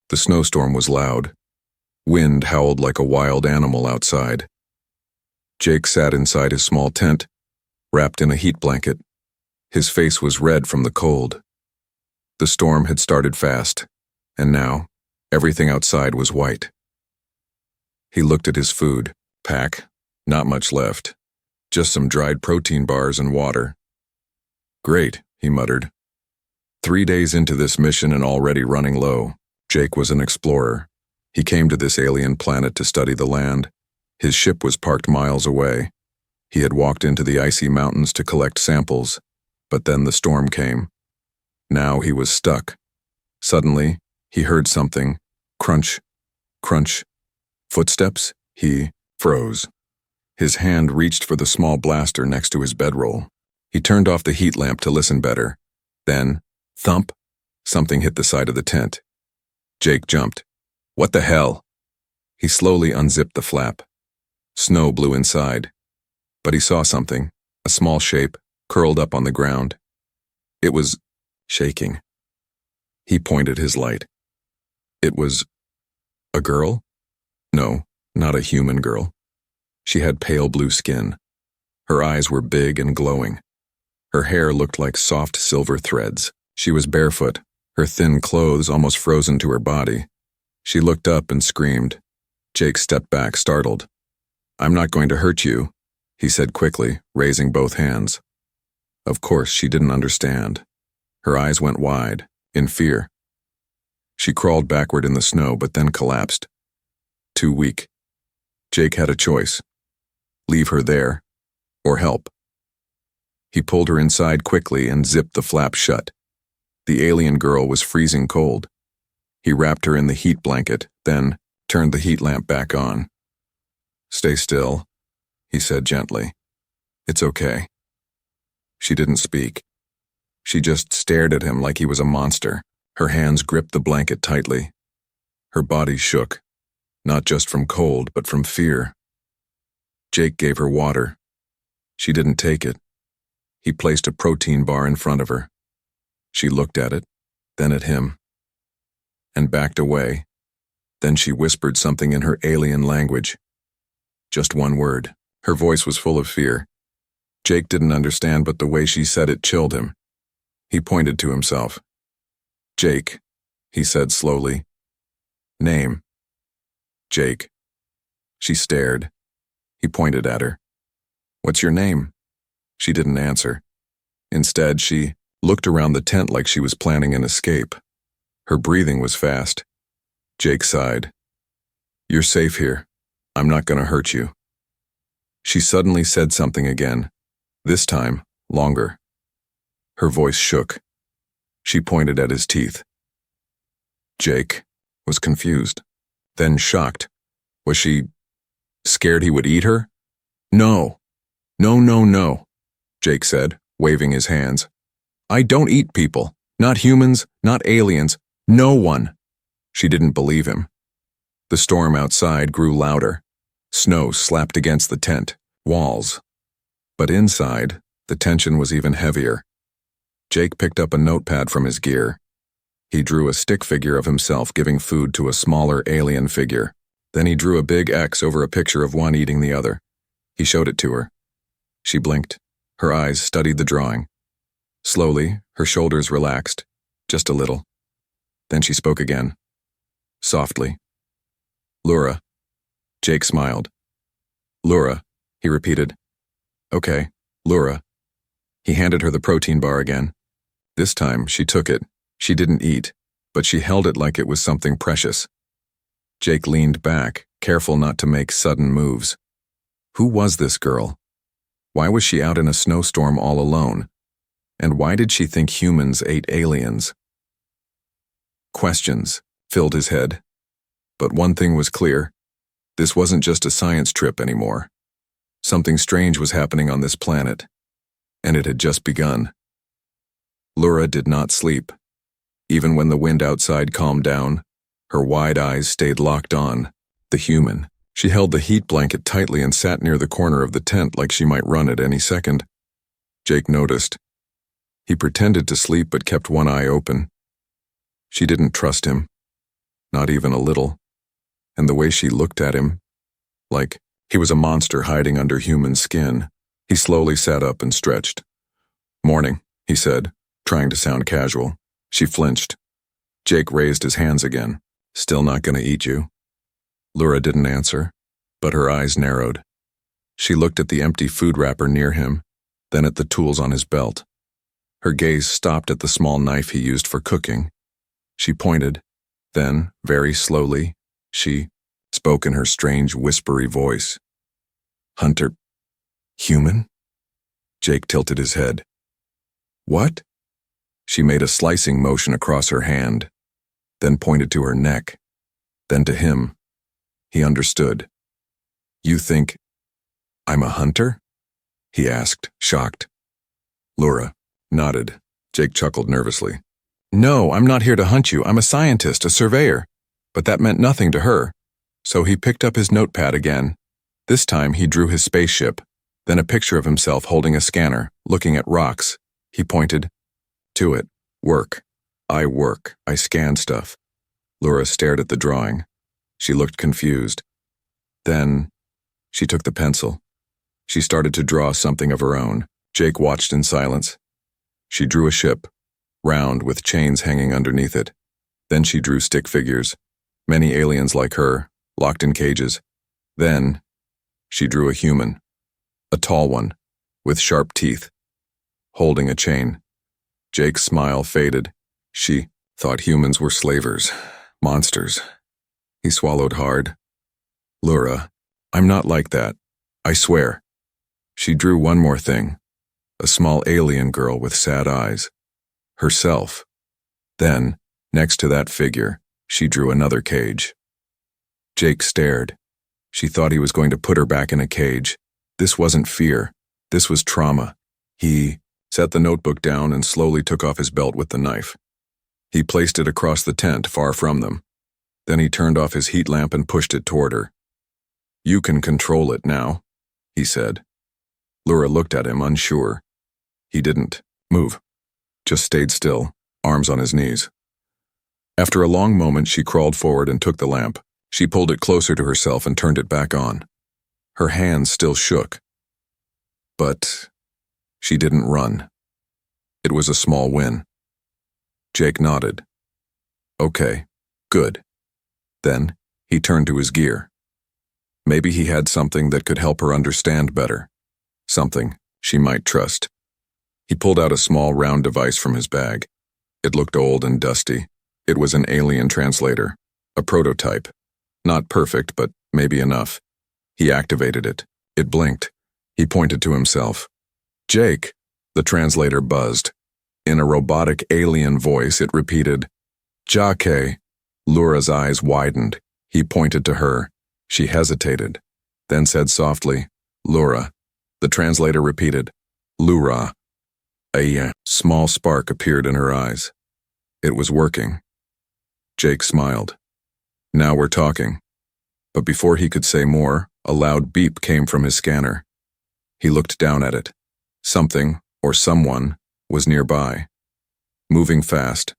The snowstorm was loud. Wind howled like a wild animal outside. Jake sat inside his small tent, wrapped in a heat blanket. His face was red from the cold. The storm had started fast, and now everything outside was white. He looked at his food pack, not much left, just some dried protein bars and water. Great, he muttered. 3 days into this mission and already running low. Jake was an explorer. He came to this alien planet to study the land. His ship was parked miles away. He had walked into the icy mountains to collect samples, but then the storm came. Now he was stuck. Suddenly, he heard something. Crunch, crunch. Footsteps? He froze. His hand reached for the small blaster next to his bedroll. He turned off the heat lamp to listen better. Then, thump, something hit the side of the tent. Jake jumped. What the hell? He slowly unzipped the flap. Snow blew inside. But he saw something, a small shape, curled up on the ground. It was shaking. He pointed his light. It was a girl? No, not a human girl. She had pale blue skin. Her eyes were big and glowing. Her hair looked like soft silver threads. She was barefoot, her thin clothes almost frozen to her body. She looked up and screamed. Jake stepped back, startled. I'm not going to hurt you, he said quickly, raising both hands. Of course, she didn't understand. Her eyes went wide, in fear. She crawled backward in the snow, but then collapsed. Too weak. Jake had a choice. Leave her there, or help. He pulled her inside quickly and zipped the flap shut. The alien girl was freezing cold. He wrapped her in the heat blanket, then turned the heat lamp back on. Stay still, he said gently. It's okay. She didn't speak. She just stared at him like he was a monster. Her hands gripped the blanket tightly. Her body shook, not just from cold, but from fear. Jake gave her water. She didn't take it. He placed a protein bar in front of her. She looked at it, then at him, and backed away. Then she whispered something in her alien language. Just one word. Her voice was full of fear. Jake didn't understand, but the way she said it chilled him. He pointed to himself. Jake, he said slowly. Name. Jake. She stared. He pointed at her. What's your name? She didn't answer. Instead, she looked around the tent like she was planning an escape. Her breathing was fast. Jake sighed. You're safe here. I'm not going to hurt you. She suddenly said something again, this time longer. Her voice shook. She pointed at his teeth. Jake was confused, then shocked. Was she scared he would eat her? No. No, no, no, Jake said, waving his hands. I don't eat people. Not humans, not aliens. No one. She didn't believe him. The storm outside grew louder. Snow slapped against the tent, walls. But inside, the tension was even heavier. Jake picked up a notepad from his gear. He drew a stick figure of himself giving food to a smaller alien figure. Then he drew a big X over a picture of one eating the other. He showed it to her. She blinked. Her eyes studied the drawing. Slowly, her shoulders relaxed, just a little. Then she spoke again. Softly. Lura. Jake smiled. Lura, he repeated. Okay, Lura. He handed her the protein bar again. This time, she took it. She didn't eat, but she held it like it was something precious. Jake leaned back, careful not to make sudden moves. Who was this girl? Why was she out in a snowstorm all alone? And why did she think humans ate aliens? Questions filled his head. But one thing was clear. This wasn't just a science trip anymore. Something strange was happening on this planet, and it had just begun. Lura did not sleep. Even when the wind outside calmed down, her wide eyes stayed locked on the human. She held the heat blanket tightly and sat near the corner of the tent like she might run at any second. Jake noticed. He pretended to sleep but kept one eye open. She didn't trust him. not even a little. And the way she looked at him, like he was a monster hiding under human skin. He slowly sat up and stretched. "Morning," he said, trying to sound casual. She flinched. Jake raised his hands again. "Still not gonna eat you?" Laura didn't answer, but her eyes narrowed. She looked at the empty food wrapper near him, then at the tools on his belt. Her gaze stopped at the small knife he used for cooking. She pointed, then, very slowly, she spoke in her strange, whispery voice. "Hunter. Human?" Jake tilted his head. "What?" She made a slicing motion across her hand, then pointed to her neck, then to him. He understood. "You think I'm a hunter?" he asked, shocked. Laura nodded. Jake chuckled nervously. "No, I'm not here to hunt you. I'm a scientist, a surveyor." But that meant nothing to her, so he picked up his notepad again. This time he drew his spaceship, then a picture of himself holding a scanner, looking at rocks. He pointed to it. "Work. I work. I scan stuff." Laura stared at the drawing. She looked confused. Then she took the pencil. She started to draw something of her own. Jake watched in silence. She drew a ship, round with chains hanging underneath it. Then she drew stick figures, many aliens like her, locked in cages. Then she drew a human, a tall one, with sharp teeth, holding a chain. Jake's smile faded. She thought humans were slavers, monsters. He swallowed hard. "Laura, I'm not like that. I swear." She drew one more thing, a small alien girl with sad eyes. Herself. Then, next to that figure, she drew another cage. Jake stared. She thought he was going to put her back in a cage. This wasn't fear. This was trauma. He set the notebook down and slowly took off his belt with the knife. He placed it across the tent, far from them. Then he turned off his heat lamp and pushed it toward her. "You can control it now," he said. Laura looked at him, unsure. He didn't move, just stayed still, arms on his knees. After a long moment, she crawled forward and took the lamp. She pulled it closer to herself and turned it back on. Her hands still shook. But she didn't run. It was a small win. Jake nodded. "Okay, good." Then he turned to his gear. Maybe he had something that could help her understand better. Something she might trust. He pulled out a small round device from his bag. It looked old and dusty. It was an alien translator, a prototype. Not perfect, but maybe enough. He activated it. It blinked. He pointed to himself. "Jake," the translator buzzed. In a robotic alien voice, it repeated, "Jake." Laura's eyes widened. He pointed to her. She hesitated, then said softly, "Laura." The translator repeated, "Lura." A small spark appeared in her eyes. It was working. Jake smiled. "Now we're talking." But before he could say more, a loud beep came from his scanner. He looked down at it. Something, or someone, was nearby, moving fast.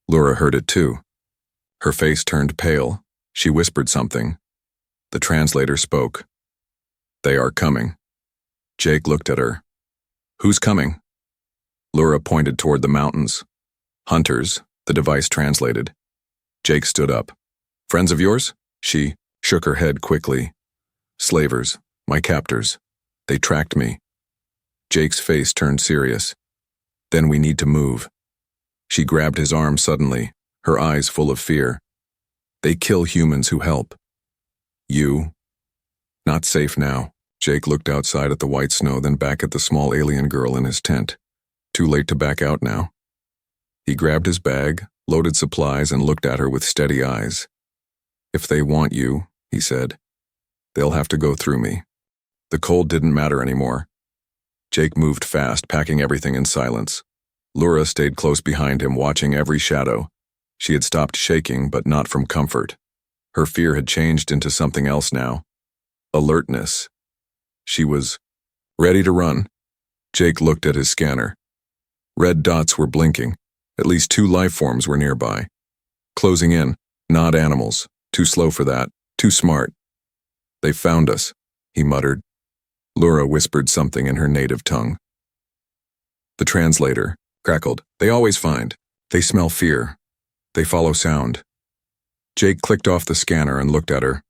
Laura heard it too. Her face turned pale. She whispered something. The translator spoke. "They are coming." Jake looked at her. "Who's coming?" Laura pointed toward the mountains. "Hunters," the device translated. Jake stood up. "Friends of yours?" She shook her head quickly. "Slavers, my captors. They tracked me." Jake's face turned serious. "Then we need to move." She grabbed his arm suddenly, her eyes full of fear. "They kill humans who help. You? Not safe now." Jake looked outside at the white snow, then back at the small alien girl in his tent. Too late to back out now. He grabbed his bag, loaded supplies, and looked at her with steady eyes. "If they want you," he said, "they'll have to go through me." The cold didn't matter anymore. Jake moved fast, packing everything in silence. Laura stayed close behind him, watching every shadow. She had stopped shaking, but not from comfort. Her fear had changed into something else now. Alertness. She was ready to run. Jake looked at his scanner. Red dots were blinking. At least 2 life forms were nearby. Closing in. Not animals. Too slow for that. Too smart. They found us, he muttered. Laura whispered something in her native tongue. The translator crackled. They always find. They smell fear. They follow sound. Jake clicked off the scanner and looked at her.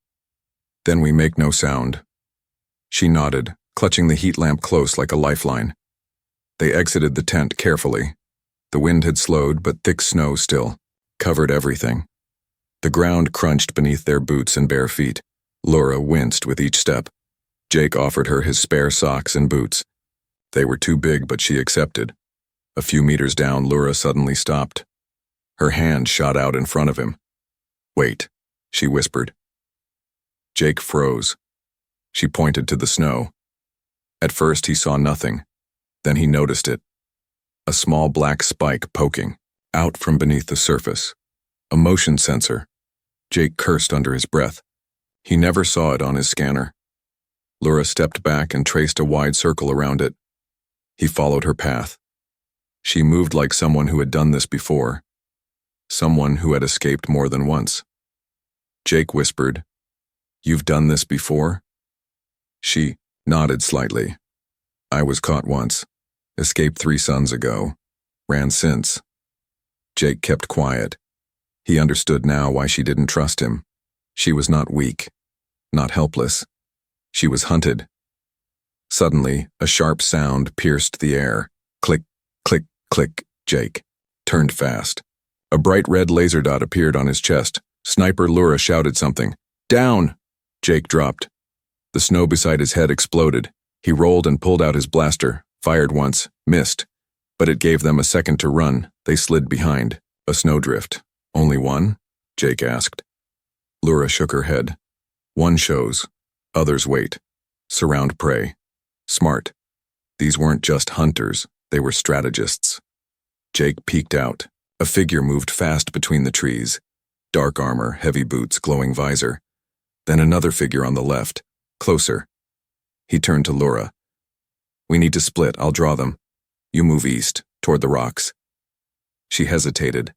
Then we make no sound. She nodded, clutching the heat lamp close like a lifeline. They exited the tent carefully. The wind had slowed, but thick snow still covered everything. The ground crunched beneath their boots and bare feet. Laura winced with each step. Jake offered her his spare socks and boots. They were too big, but she accepted. A few meters down, Laura suddenly stopped. Her hand shot out in front of him. Wait, she whispered. Jake froze. She pointed to the snow. At first he saw nothing. Then he noticed it. A small black spike poking out from beneath the surface. A motion sensor. Jake cursed under his breath. He never saw it on his scanner. Laura stepped back and traced a wide circle around it. He followed her path. She moved like someone who had done this before. Someone who had escaped more than once. Jake whispered, "You've done this before?" She nodded slightly. "I was caught once. Escaped 3 suns ago. Ran since." Jake kept quiet. He understood now why she didn't trust him. She was not weak, not helpless. She was hunted. Suddenly, a sharp sound pierced the air. Click, click, click. Jake turned fast. A bright red laser dot appeared on his chest. Sniper Laura shouted something. "Down!" Jake dropped. The snow beside his head exploded. He rolled and pulled out his blaster, fired once, missed. But it gave them a second to run. They slid behind. A snowdrift. "Only one?" Jake asked. Laura shook her head. "One shows. Others wait. Surround prey. Smart. These weren't just hunters. They were strategists." Jake peeked out. A figure moved fast between the trees. Dark armor, heavy boots, glowing visor. Then another figure on the left. Closer. He turned to Laura. "We need to split. I'll draw them. You move east, toward the rocks." She hesitated.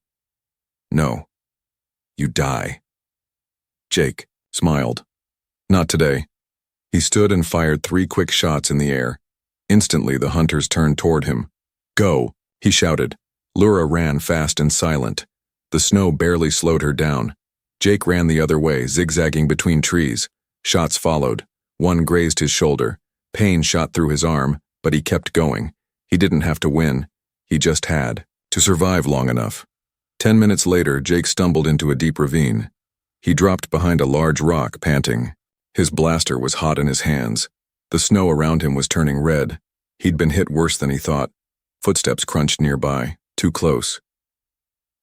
"No. You die." Jake smiled. "Not today." He stood and fired 3 quick shots in the air. Instantly, the hunters turned toward him. "Go," he shouted. Laura ran fast and silent. The snow barely slowed her down. Jake ran the other way, zigzagging between trees. Shots followed. One grazed his shoulder. Pain shot through his arm, but he kept going. He didn't have to win. He just had to survive long enough. 10 minutes later, Jake stumbled into a deep ravine. He dropped behind a large rock, panting. His blaster was hot in his hands. The snow around him was turning red. He'd been hit worse than he thought. Footsteps crunched nearby, too close.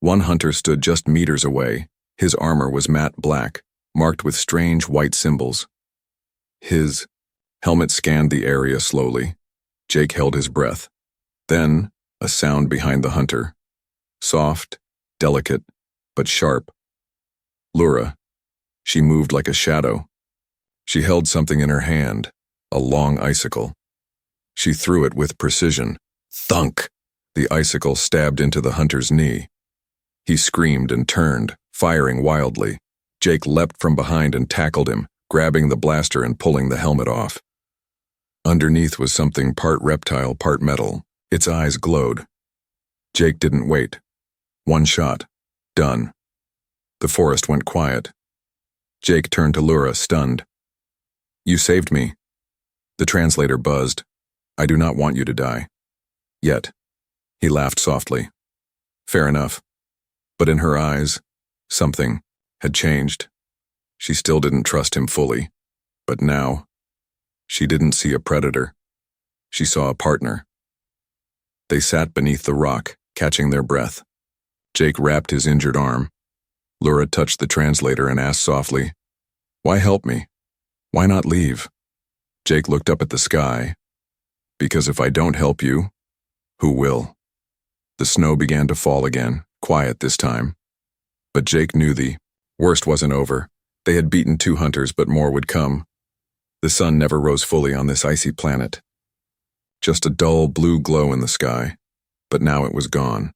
One hunter stood just meters away. His armor was matte black, marked with strange white symbols. His helmet scanned the area slowly. Jake held his breath. Then, a sound behind the hunter. Soft, delicate, but sharp. Laura. She moved like a shadow. She held something in her hand, a long icicle. She threw it with precision. Thunk! The icicle stabbed into the hunter's knee. He screamed and turned, firing wildly. Jake leapt from behind and tackled him, grabbing the blaster and pulling the helmet off. Underneath was something part reptile, part metal. Its eyes glowed. Jake didn't wait. One shot. Done. The forest went quiet. Jake turned to Laura, stunned. "You saved me." The translator buzzed. "I do not want you to die. Yet." He laughed softly. "Fair enough." But in her eyes, something had changed. She still didn't trust him fully. But now, she didn't see a predator. She saw a partner. They sat beneath the rock, catching their breath. Jake wrapped his injured arm. Laura touched the translator and asked softly, "Why help me? Why not leave?" Jake looked up at the sky. "Because if I don't help you, who will?" The snow began to fall again, quiet this time. But Jake knew the worst wasn't over. They had beaten 2 hunters, but more would come. The sun never rose fully on this icy planet. Just a dull blue glow in the sky, but now it was gone.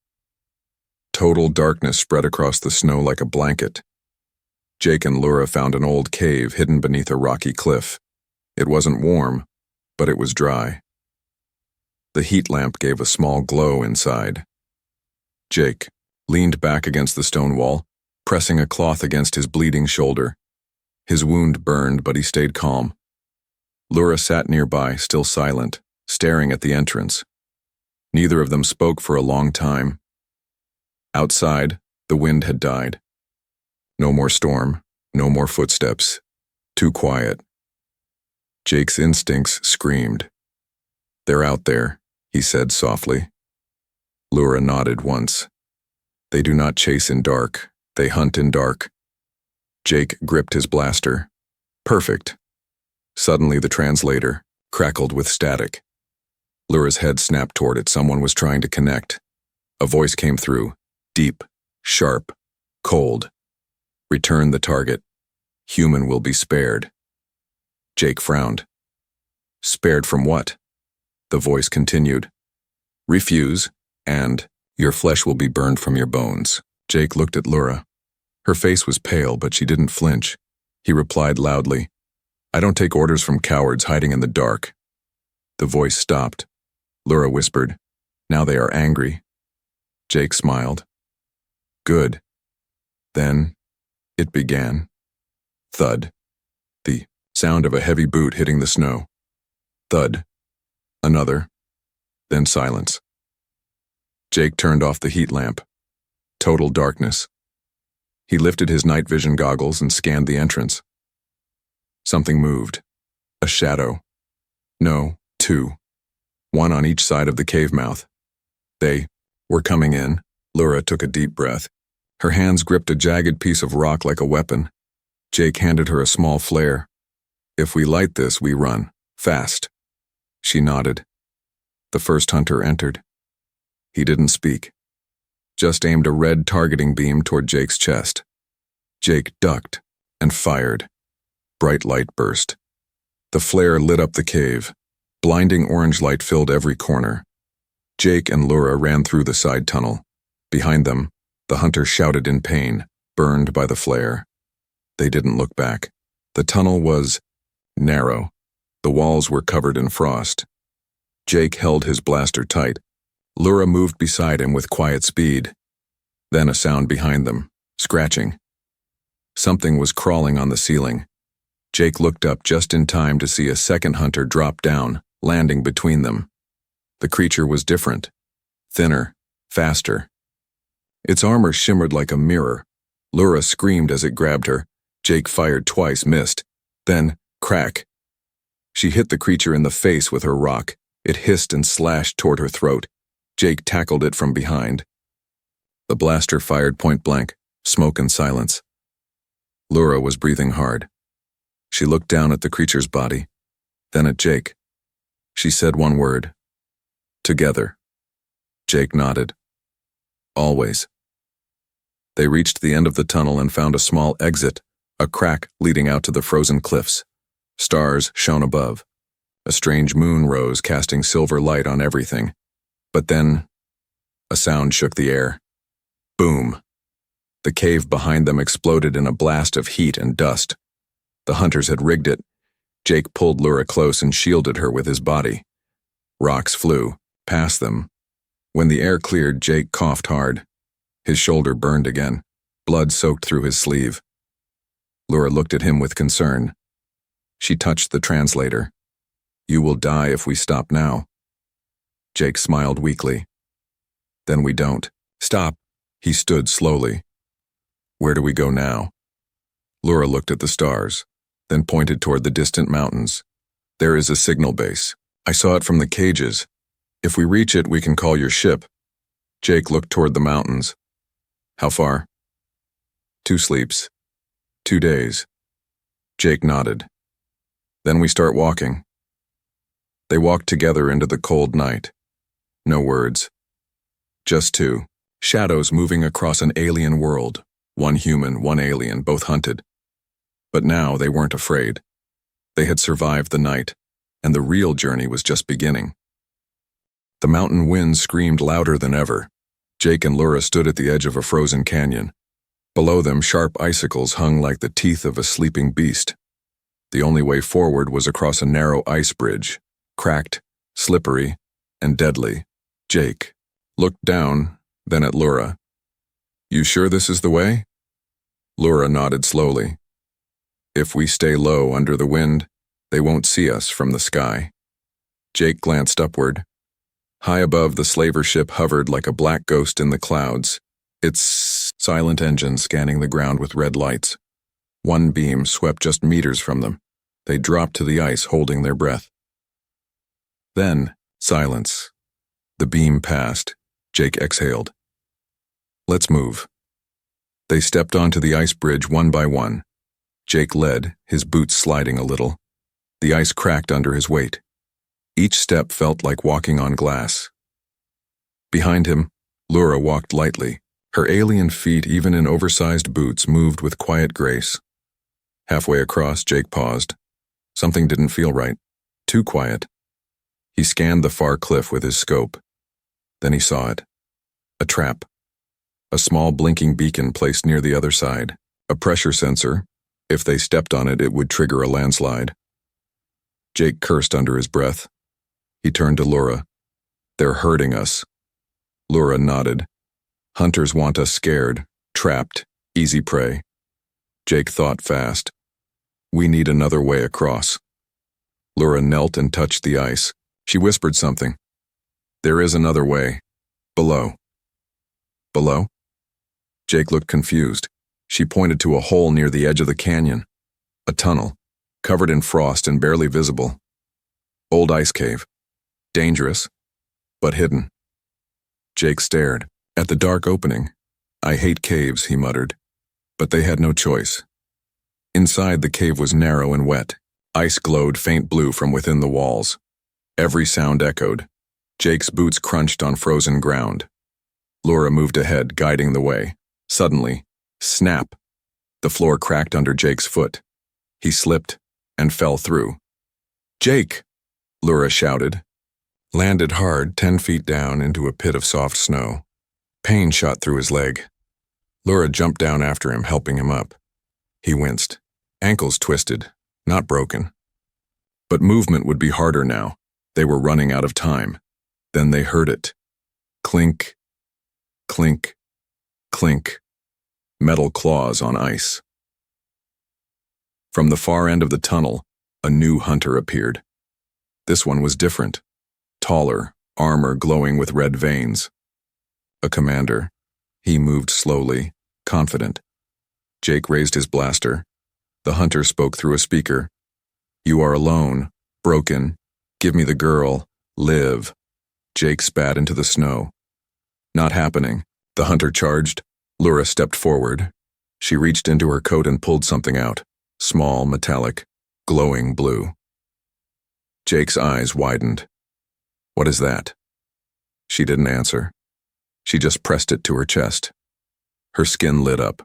Total darkness spread across the snow like a blanket. Jake and Laura found an old cave hidden beneath a rocky cliff. It wasn't warm, but it was dry. The heat lamp gave a small glow inside. Jake leaned back against the stone wall, pressing a cloth against his bleeding shoulder. His wound burned, but he stayed calm. Laura sat nearby, still silent, staring at the entrance. Neither of them spoke for a long time. Outside, the wind had died. No more storm, no more footsteps. Too quiet. Jake's instincts screamed. "They're out there," he said softly. Laura nodded once. "They do not chase in dark, they hunt in dark." Jake gripped his blaster. Perfect. Suddenly the translator crackled with static. Laura's head snapped toward it. Someone was trying to connect. A voice came through, deep, sharp, cold. "Return the target. Human will be spared." Jake frowned. "Spared from what?" The voice continued. "Refuse, and your flesh will be burned from your bones." Jake looked at Laura. Her face was pale, but she didn't flinch. He replied loudly, "I don't take orders from cowards hiding in the dark." The voice stopped. Laura whispered, "Now they are angry." Jake smiled. "Good." Then it began. Thud. The sound of a heavy boot hitting the snow. Thud. Another. Then silence. Jake turned off the heat lamp. Total darkness. He lifted his night vision goggles and scanned the entrance. Something moved. A shadow. No, two. One on each side of the cave mouth. They were coming in. Laura took a deep breath. Her hands gripped a jagged piece of rock like a weapon. Jake handed her a small flare. "If we light this, we run. Fast." She nodded. The first hunter entered. He didn't speak. Just aimed a red targeting beam toward Jake's chest. Jake ducked and fired. Bright light burst. The flare lit up the cave. Blinding orange light filled every corner. Jake and Laura ran through the side tunnel. Behind them, the hunter shouted in pain, burned by the flare. They didn't look back. The tunnel was narrow. The walls were covered in frost. Jake held his blaster tight. Laura moved beside him with quiet speed. Then a sound behind them, scratching. Something was crawling on the ceiling. Jake looked up just in time to see a second hunter drop down, landing between them. The creature was different. Thinner, faster. Its armor shimmered like a mirror. Laura screamed as it grabbed her. Jake fired twice, missed. Then, crack. She hit the creature in the face with her rock. It hissed and slashed toward her throat. Jake tackled it from behind. The blaster fired point blank, smoke and silence. Laura was breathing hard. She looked down at the creature's body, then at Jake. She said one word. "Together." Jake nodded. "Always." They reached the end of the tunnel and found a small exit, a crack leading out to the frozen cliffs. Stars shone above. A strange moon rose, casting silver light on everything. But then, a sound shook the air. Boom. The cave behind them exploded in a blast of heat and dust. The hunters had rigged it. Jake pulled Laura close and shielded her with his body. Rocks flew, past them. When the air cleared, Jake coughed hard. His shoulder burned again. Blood soaked through his sleeve. Laura looked at him with concern. She touched the translator. "You will die if we stop now." Jake smiled weakly. "Then we don't." "Stop." He stood slowly. "Where do we go now?" Laura looked at the stars, then pointed toward the distant mountains. "There is a signal base. I saw it from the cages. If we reach it, we can call your ship." Jake looked toward the mountains. "How far?" 2 sleeps. 2 days. Jake nodded. "Then we start walking." They walked together into the cold night. No words. Just two. Shadows moving across an alien world. One human, one alien, both hunted. But now they weren't afraid. They had survived the night, and the real journey was just beginning. The mountain wind screamed louder than ever. Jake and Laura stood at the edge of a frozen canyon. Below them, sharp icicles hung like the teeth of a sleeping beast. The only way forward was across a narrow ice bridge, cracked, slippery, and deadly. Jake looked down, then at Laura. "You sure this is the way?" Laura nodded slowly. "If we stay low under the wind, they won't see us from the sky." Jake glanced upward. High above, the slaver ship hovered like a black ghost in the clouds, its silent engine scanning the ground with red lights. One beam swept just meters from them. They dropped to the ice, holding their breath. Then, silence. The beam passed. Jake exhaled. "Let's move." They stepped onto the ice bridge one by one. Jake led, his boots sliding a little. The ice cracked under his weight. Each step felt like walking on glass. Behind him, Laura walked lightly. Her alien feet, even in oversized boots, moved with quiet grace. Halfway across, Jake paused. Something didn't feel right. Too quiet. He scanned the far cliff with his scope. Then he saw it. A trap. A small blinking beacon placed near the other side. A pressure sensor. If they stepped on it, it would trigger a landslide. Jake cursed under his breath. He turned to Laura. "They're hurting us." Laura nodded. "Hunters want us scared, trapped, easy prey." Jake thought fast. "We need another way across." Laura knelt and touched the ice. She whispered something. "There is another way. Below." "Below?" Jake looked confused. She pointed to a hole near the edge of the canyon. A tunnel, covered in frost and barely visible. Old ice cave. Dangerous, but hidden. Jake stared at the dark opening. "I hate caves," he muttered. But they had no choice. Inside, the cave was narrow and wet. Ice glowed faint blue from within the walls. Every sound echoed. Jake's boots crunched on frozen ground. Laura moved ahead, guiding the way. Suddenly, snap! The floor cracked under Jake's foot. He slipped and fell through. "Jake!" Laura shouted. Landed hard, 10 feet down into a pit of soft snow. Pain shot through his leg. Laura jumped down after him, helping him up. He winced. Ankles twisted, not broken. But movement would be harder now. They were running out of time. Then they heard it. Clink, clink, clink. Metal claws on ice. From the far end of the tunnel, a new hunter appeared. This one was different. Taller, armor glowing with red veins. A commander. He moved slowly, confident. Jake raised his blaster. The hunter spoke through a speaker. "You are alone, broken. Give me the girl. Live." Jake spat into the snow. "Not happening." The hunter charged. Laura stepped forward. She reached into her coat and pulled something out. Small, metallic, glowing blue. Jake's eyes widened. "What is that?" She didn't answer. She just pressed it to her chest. Her skin lit up.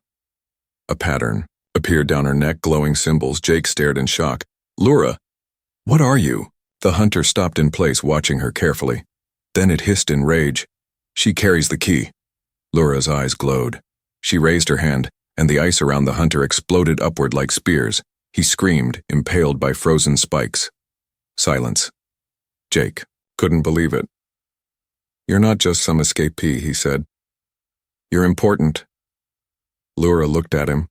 A pattern appeared down her neck, glowing symbols. Jake stared in shock. "Laura, what are you?" The hunter stopped in place, watching her carefully. Then it hissed in rage. "She carries the key." Laura's eyes glowed. She raised her hand, and the ice around the hunter exploded upward like spears. He screamed, impaled by frozen spikes. Silence. Jake couldn't believe it. "You're not just some escapee," he said. "You're important." Laura looked at him,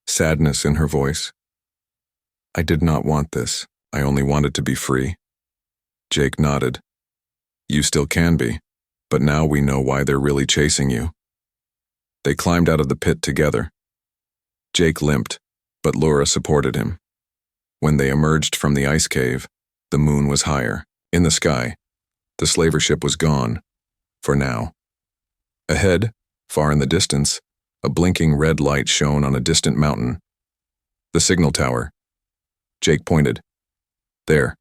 sadness in her voice. "I did not want this. I only wanted to be free." Jake nodded. "You still can be, but now we know why they're really chasing you." They climbed out of the pit together. Jake limped, but Laura supported him. When they emerged from the ice cave, the moon was higher, in the sky. The slaver ship was gone, for now. Ahead, far in the distance, a blinking red light shone on a distant mountain. The signal tower. Jake pointed. "There.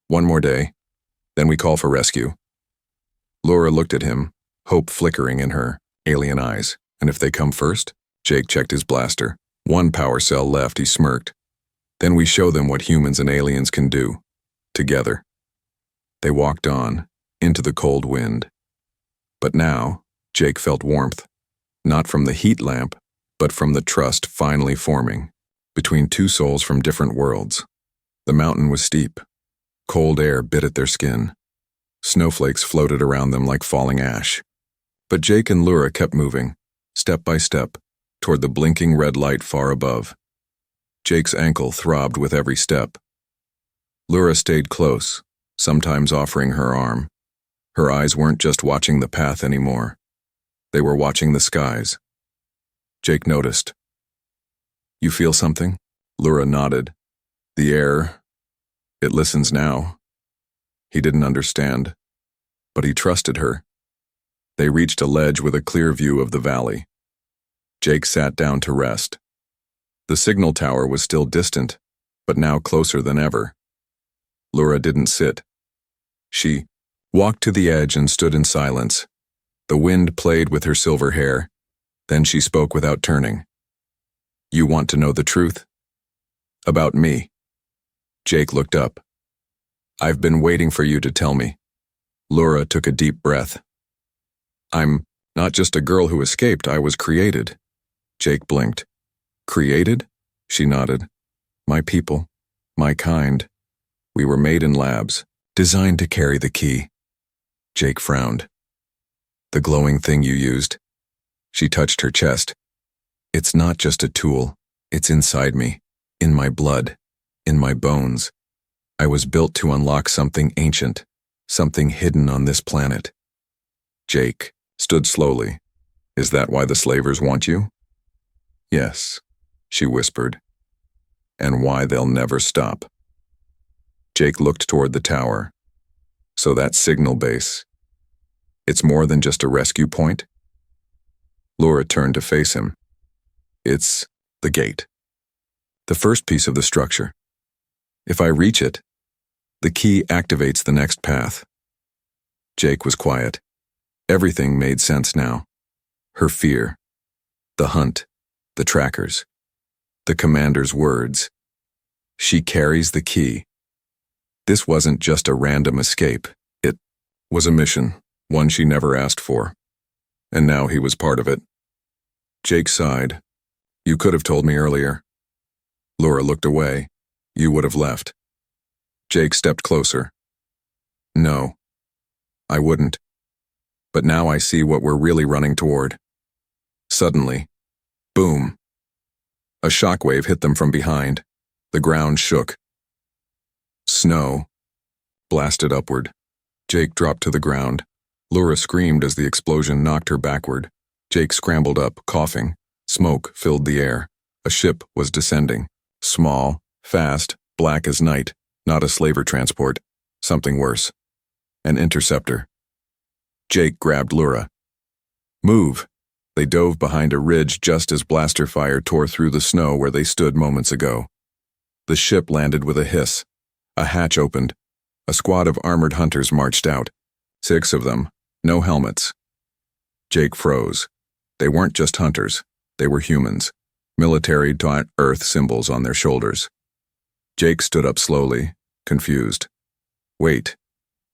One more day. Then we call for rescue." Laura looked at him, hope flickering in her alien eyes. "And if they come first?" Jake checked his blaster. One power cell left, he smirked. "Then we show them what humans and aliens can do. Together." They walked on, into the cold wind. But now, Jake felt warmth. Not from the heat lamp, but from the trust finally forming between two souls from different worlds. The mountain was steep. Cold air bit at their skin. Snowflakes floated around them like falling ash. But Jake and Lura kept moving, step by step, toward the blinking red light far above. Jake's ankle throbbed with every step. Lura stayed close, sometimes offering her arm. Her eyes weren't just watching the path anymore. They were watching the skies. Jake noticed. "You feel something?" Lura nodded. "The air, it listens now." He didn't understand, but he trusted her. They reached a ledge with a clear view of the valley. Jake sat down to rest. The signal tower was still distant, but now closer than ever. Lura didn't sit. She walked to the edge and stood in silence. The wind played with her silver hair. Then she spoke without turning. "You want to know the truth?" "About me." Jake looked up. "I've been waiting for you to tell me." Lura took a deep breath. "I'm not just a girl who escaped, I was created." Jake blinked. "Created?" She nodded. "My people, my kind. We were made in labs, designed to carry the key." Jake frowned. "The glowing thing you used?" She touched her chest. "It's not just a tool. It's inside me, in my blood, in my bones. I was built to unlock something ancient, something hidden on this planet." Jake stood slowly. "Is that why the slavers want you?" "Yes," she whispered. "And why they'll never stop." Jake looked toward the tower. "So that signal base, it's more than just a rescue point?" Lura turned to face him. "It's the gate. The first piece of the structure. If I reach it, the key activates the next path." Jake was quiet. Everything made sense now. Her fear, the hunt, the trackers, the commander's words. She carries the key. This wasn't just a random escape. It was a mission, one she never asked for. And now he was part of it. Jake sighed. "You could have told me earlier." Lura looked away. "You would have left." Jake stepped closer. "No, I wouldn't. But now I see what we're really running toward." Suddenly, boom. A shockwave hit them from behind. The ground shook. Snow blasted upward. Jake dropped to the ground. Lura screamed as the explosion knocked her backward. Jake scrambled up, coughing. Smoke filled the air. A ship was descending. Small, fast, black as night. Not a slaver transport. Something worse. An interceptor. Jake grabbed Lura. "Move!" They dove behind a ridge just as blaster fire tore through the snow where they stood moments ago. The ship landed with a hiss. A hatch opened. A squad of armored hunters marched out. 6 of them. No helmets. Jake froze. They weren't just hunters. They were humans. Military Earth symbols on their shoulders. Jake stood up slowly, confused. "Wait,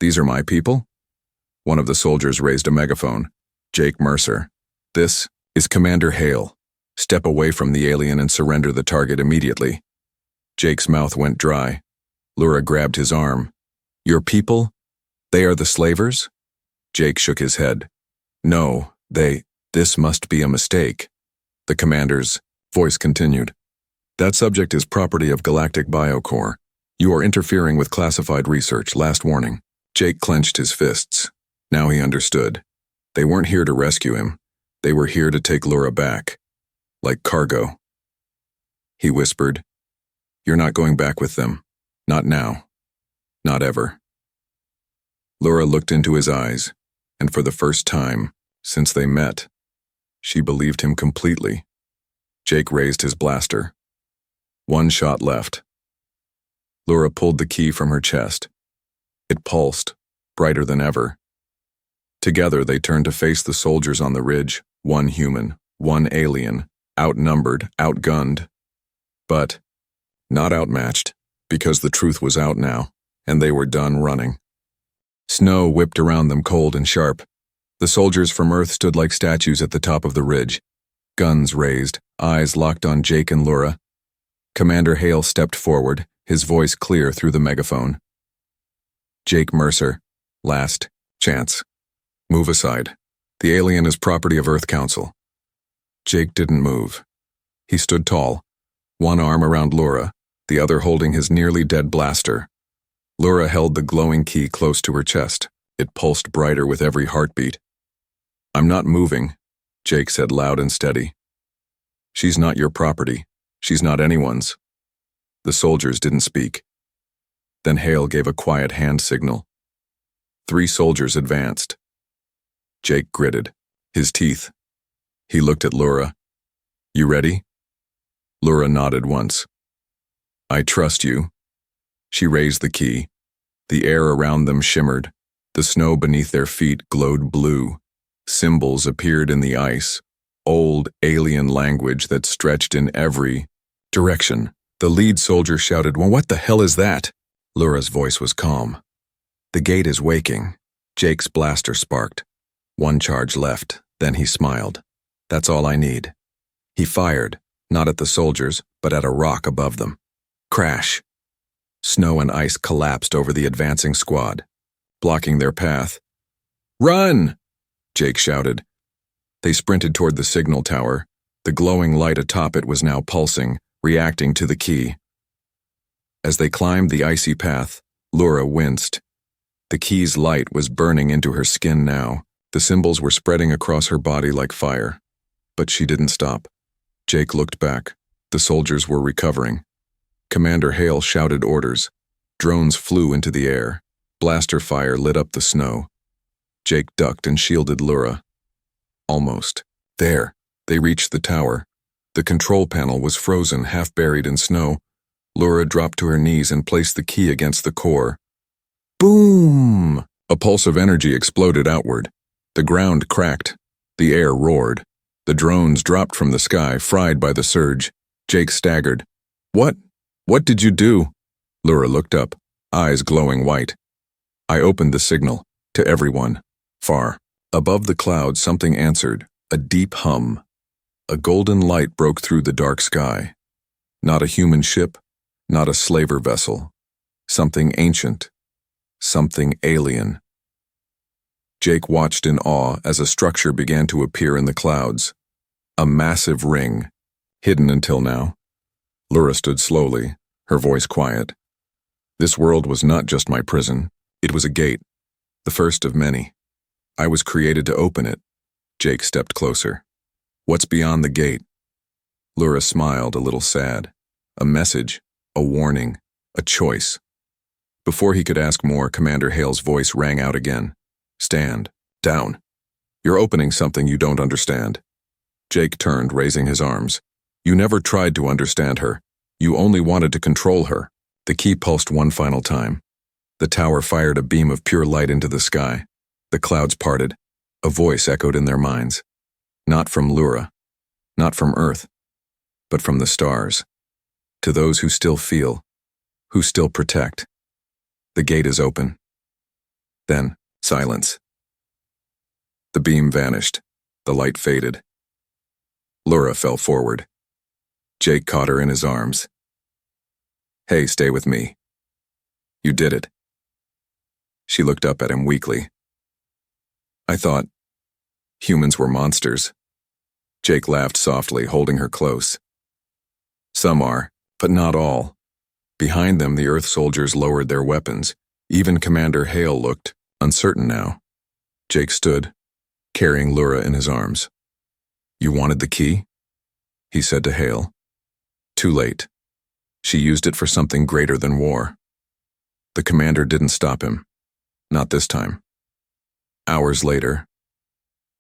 these are my people?" One of the soldiers raised a megaphone. "Jake Mercer. This is Commander Hale. Step away from the alien and surrender the target immediately." Jake's mouth went dry. Lura grabbed his arm. "Your people? They are the slavers?" Jake shook his head. "No, this must be a mistake." The commander's voice continued. "That subject is property of Galactic Biocore. You are interfering with classified research. Last warning." Jake clenched his fists. Now he understood. They weren't here to rescue him. They were here to take Lura back. Like cargo. He whispered, "You're not going back with them. Not now. Not ever." Lura looked into his eyes, and for the first time, since they met, she believed him completely. Jake raised his blaster. 1 shot left. Lura pulled the key from her chest. It pulsed, brighter than ever. Together they turned to face the soldiers on the ridge, 1 human, 1 alien, outnumbered, outgunned. But not outmatched, because the truth was out now, and they were done running. Snow whipped around them cold and sharp. The soldiers from Earth stood like statues at the top of the ridge. guns raised, eyes locked on Jake and Laura. Commander Hale stepped forward, his voice clear through the megaphone. Jake Mercer, last chance. Move aside. The alien is property of Earth Council. Jake didn't move. He stood tall, one arm around Laura, the other holding his nearly dead blaster. Laura held the glowing key close to her chest. It pulsed brighter with every heartbeat. I'm not moving, Jake said loud and steady. She's not your property. She's not anyone's. The soldiers didn't speak. Then Hale gave a quiet hand signal. 3 soldiers advanced. Jake gritted, his teeth. He looked at Laura. You ready? Laura nodded once. I trust you. She raised the key. The air around them shimmered. The snow beneath their feet glowed blue. Symbols appeared in the ice. Old alien language that stretched in every direction. The lead soldier shouted, "Well, what the hell is that?" Laura's voice was calm. The gate is waking. Jake's blaster sparked. 1 charge left, then he smiled. That's all I need. He fired, not at the soldiers, but at a rock above them. Crash. Snow and ice collapsed over the advancing squad, blocking their path. Run! Jake shouted. They sprinted toward the signal tower. The glowing light atop it was now pulsing, reacting to the key. As they climbed the icy path, Laura winced. The key's light was burning into her skin now. The symbols were spreading across her body like fire. But she didn't stop. Jake looked back. The soldiers were recovering. Commander Hale shouted orders. Drones flew into the air. Blaster fire lit up the snow. Jake ducked and shielded Laura. Almost. There. They reached the tower. The control panel was frozen, half buried in snow. Laura dropped to her knees and placed the key against the core. Boom! A pulse of energy exploded outward. The ground cracked. The air roared. The drones dropped from the sky, fried by the surge. Jake staggered. What did you do? Laura looked up, eyes glowing white. I opened the signal. To everyone. Far. Above the clouds, something answered. A deep hum. A golden light broke through the dark sky. Not a human ship, not a slaver vessel. Something ancient. Something alien. Jake watched in awe as a structure began to appear in the clouds. A massive ring, hidden until now. Laura stood slowly, her voice quiet. This world was not just my prison. It was a gate, the first of many. I was created to open it. Jake stepped closer. What's beyond the gate? Laura smiled, a little sad. A message, a warning, a choice. Before he could ask more, Commander Hale's voice rang out again. Stand. Down. You're opening something you don't understand. Jake turned, raising his arms. You never tried to understand her. You only wanted to control her. The key pulsed one final time. The tower fired a beam of pure light into the sky. The clouds parted. A voice echoed in their minds. Not from Laura. Not from Earth. But from the stars. To those who still feel. Who still protect. The gate is open. Then, silence. The beam vanished. The light faded. Laura fell forward. Jake caught her in his arms. Hey, stay with me. You did it. She looked up at him weakly. I thought humans were monsters. Jake laughed softly, holding her close. Some are, but not all. Behind them, the Earth soldiers lowered their weapons. Even Commander Hale looked uncertain now. Jake stood, carrying Laura in his arms. You wanted the key? He said to Hale. Too late. She used it for something greater than war. The commander didn't stop him. Not this time. Hours later,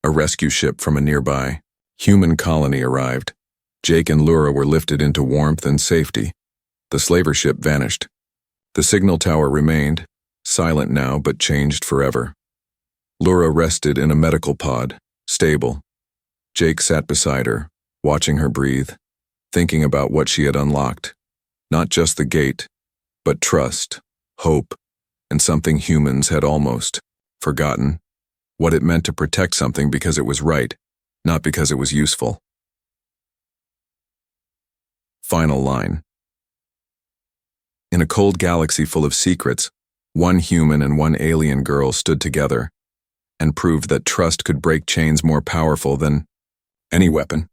a rescue ship from a nearby human colony arrived. Jake and Laura were lifted into warmth and safety. The slaver ship vanished. The signal tower remained, silent now but changed forever. Laura rested in a medical pod, stable. Jake sat beside her, watching her breathe, thinking about what she had unlocked. Not just the gate, but trust, hope, and something humans had almost forgotten. What it meant to protect something because it was right, not because it was useful. Final line. In a cold galaxy full of secrets, one human and one alien girl stood together and proved that trust could break chains more powerful than any weapon.